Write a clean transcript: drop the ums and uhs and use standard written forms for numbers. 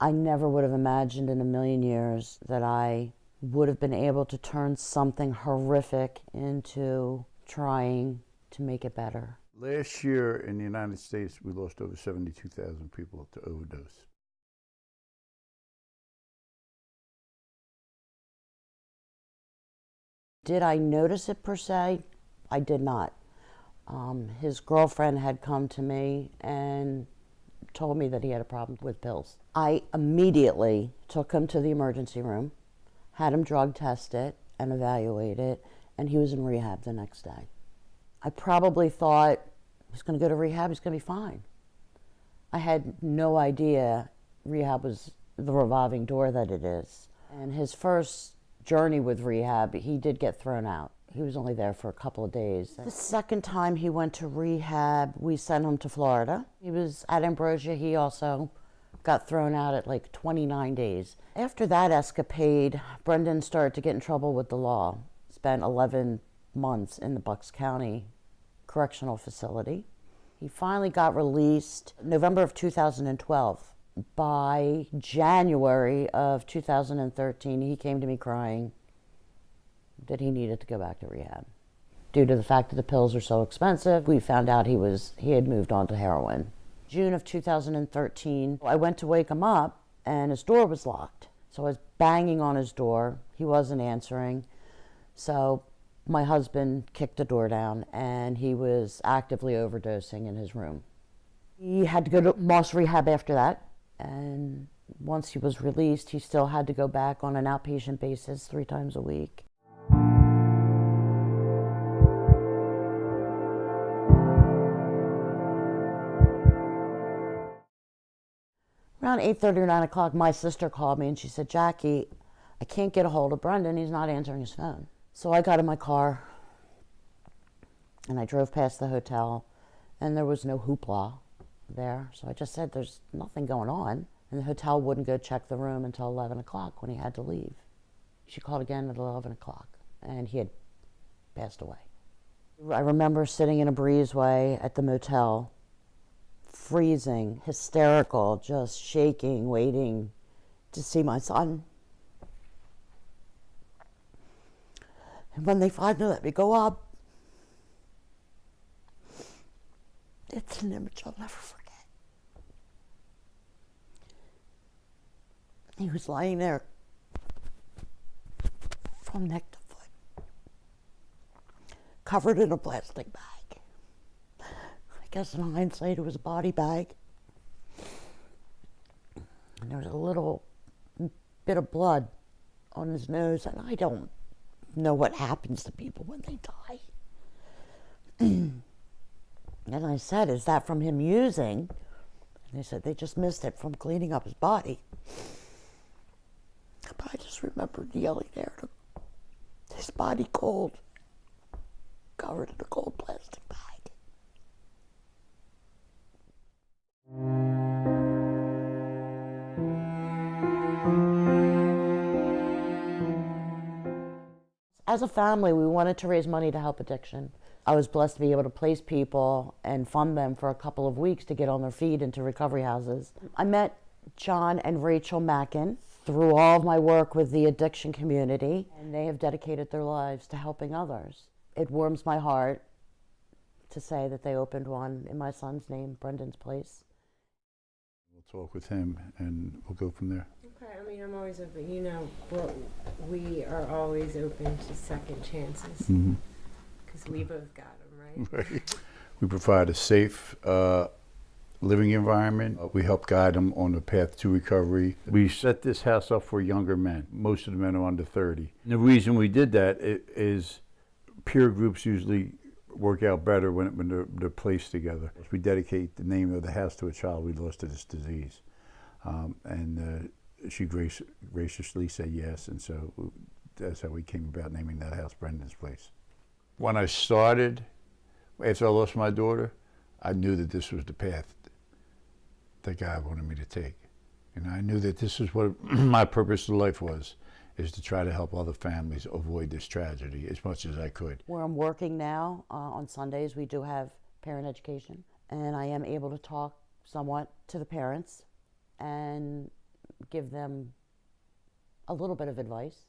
I never would have imagined in a million years that I would have been able to turn something horrific into trying to make it better. Last year in the United States, we lost over 72,000 people to overdose. Did I notice it per se? I did not. His girlfriend had come to me and told me that he had a problem with pills. I immediately took him to the emergency room, had him drug tested and evaluated, and he was in rehab the next day. I probably thought he's going to go to rehab, he's going to be fine. I had no idea rehab was the revolving door that it is. And his first journey with rehab, he did get thrown out. He was only there for a couple of days. The second time he went to rehab, we sent him to Florida. He was at Ambrosia. He also got thrown out at like 29 days. After that escapade, Brendan started to get in trouble with the law. Spent 11 months in the Bucks County Correctional Facility. He finally got released November of 2012. By January of 2013, he came to me crying that he needed to go back to rehab. Due to the fact that the pills are so expensive, we found out he had moved on to heroin. June of 2013, I went to wake him up and his door was locked. So I was banging on his door. He wasn't answering. So my husband kicked the door down and he was actively overdosing in his room. He had to go to Moss Rehab after that. And once he was released, he still had to go back on an outpatient basis 3 times a week. Around 8:30 or 9 o'clock, my sister called me and she said, "Jackie, I can't get a hold of Brendan. He's not answering his phone." So I got in my car and I drove past the hotel and there was no hoopla there. So I just said, "There's nothing going on." And the hotel wouldn't go check the room until 11 o'clock when he had to leave. She called again at 11 o'clock and he had passed away. I remember sitting in a breezeway at the motel, freezing, hysterical, just shaking, waiting to see my son. And when they finally let me go up, it's an image I'll never forget. He was lying there from neck to foot, covered in a plastic bag. I guess in hindsight it was a body bag. And there was a little bit of blood on his nose, and I don't know what happens to people when they die. And I said, "Is that from him using?" And they said they just missed it from cleaning up his body. But I just remember yelling there at him, his body cold, covered in a cold plastic bag. As a family, we wanted to raise money to help addiction. I was blessed to be able to place people and fund them for a couple of weeks to get on their feet into recovery houses. I met John and Rachel Mackin through all of my work with the addiction community, and they have dedicated their lives to helping others. It warms my heart to say that they opened one in my son's name, Brendan's Place. We'll talk with him and we'll go from there. Okay, I mean, I'm always open. You know, we are always open to second chances because we both got them, right? Right. We provide a safe living environment. We help guide them on the path to recovery. We set this house up for younger men. Most of the men are under 30. And the reason we did that is peer groups usually work out better when they're placed together. We dedicate the name of the house to a child we lost to this disease. She graciously said yes, and so that's how we came about naming that house Brendan's Place. When I started, after I lost my daughter, I knew that this was the path that God wanted me to take. And I knew that this is what my purpose of life was, is to try to help other families avoid this tragedy as much as I could. Where I'm working now, on Sundays, we do have parent education, and I am able to talk somewhat to the parents and give them a little bit of advice